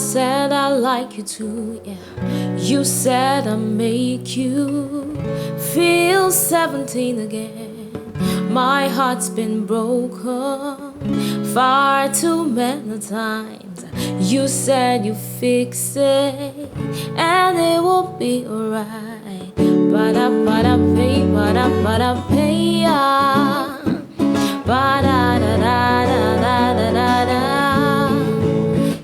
said I like you too, yeah. You said I make you feel 17 again. My heart's been broken far too many times. You said you fix it and it will be alright. Ba-da-ba-da-pay, ba-da-ba-da-pay, yeah. Ba-da-da-da-da-da-da-da-da.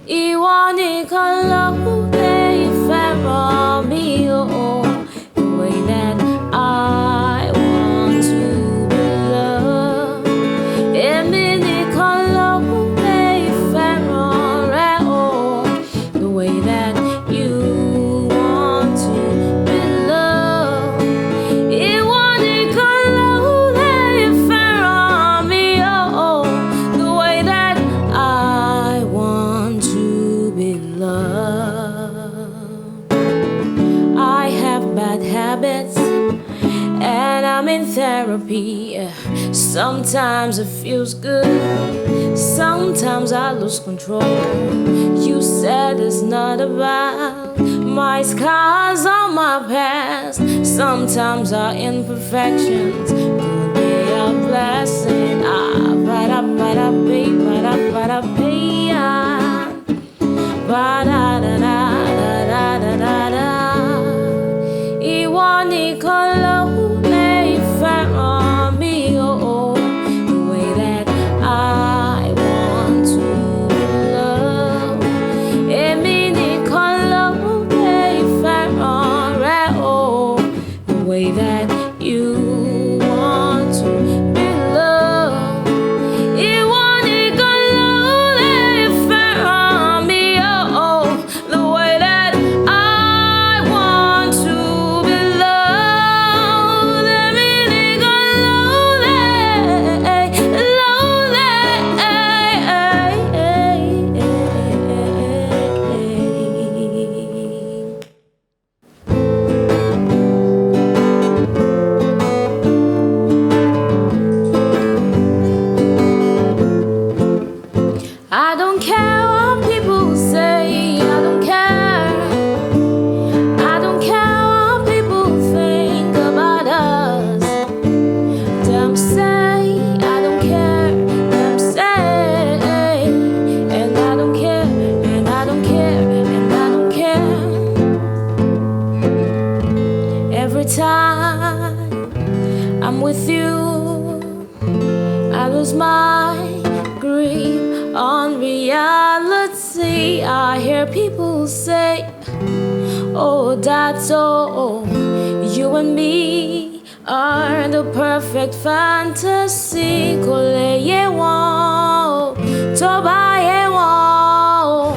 Ìwọ nìkan ló lè fẹ́ràn mi, oh, the way that I want to be loved. Èmi nìkan ló lè fẹ́ràn rẹ, oh, the way that you want to be loved. Ìwọ nìkan ló lè fẹ́ràn mi, oh, the way that I want to be loved. I have bad habits and I'm in therapy. Sometimes it feels good, sometimes I lose control. You said it's not about my scars or my past. Sometimes our imperfections could be a blessing. Ba-da-ba-da-pay, ba-da-ba-da-pay, yeah. Ba-da-da-da-da-da-da-da. Ìwọ nìkan ló lè fẹ́ràn mi, oh, the way that I want to be loved. Èmi nìkan ló lè fẹ́ràn rẹ, oh, the way that you want to be loved. Ìwọ nìkan ló lè fẹ́ràn mi, oh, the way that I want to be loved. Èmi nìkan ló lè, I don't care what people say, I don't care. I don't care what people think about us. Them say, I don't care. Them say, and I don't care, and I don't care, and I don't care. Every time I'm with you, I lose my grip on reality. I hear people say, oh, that's all. You and me are the perfect fantasy. Kò lè yé wọn, tó bá yé wọn,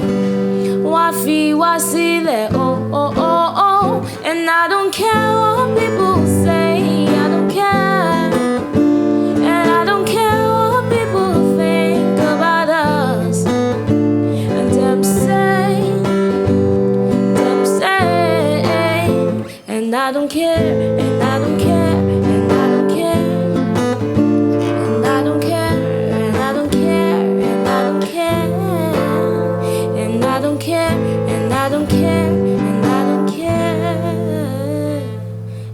wá fi wá sílẹ̀, oh, oh, oh, oh. And I don't care what people say, I don't care. And I don't care what people think about us. And them say, and I don't care, and I don't care, and I don't care. And I don't care, and I don't care, and I don't care. And I don't care, and I don't care, and I don't care.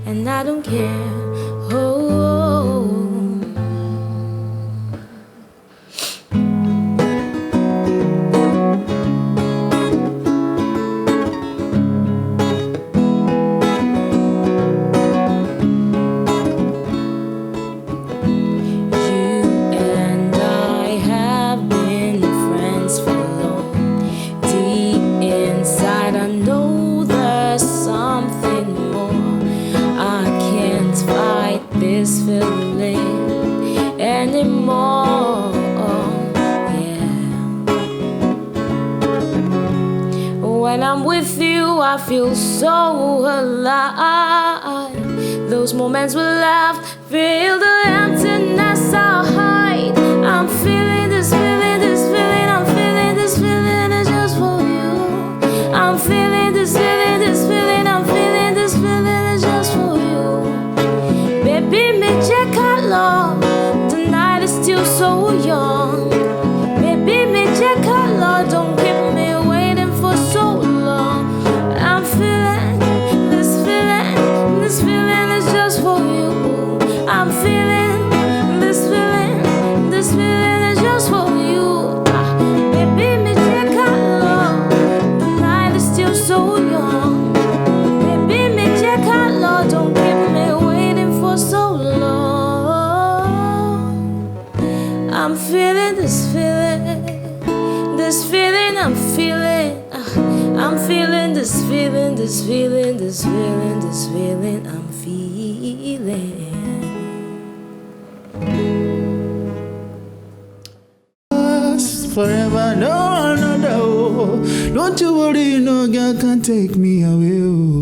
And I don't care, oh. This feeling anymore, yeah. When I'm with you, I feel so alive. Those moments we laugh, feel the emptiness I hide. I'm feeling this feeling, this feeling, I'm feeling this feeling, it's just for you. I'm feeling this feeling, this feeling, I'm feeling this feeling, it's just for you. Baby, me check out love. The night is still so young. Baby, me check out love. Don't keep me waiting for this feeling, this feeling, this feeling I'm feeling. Forever, no. Don't you worry, no girl can take me away.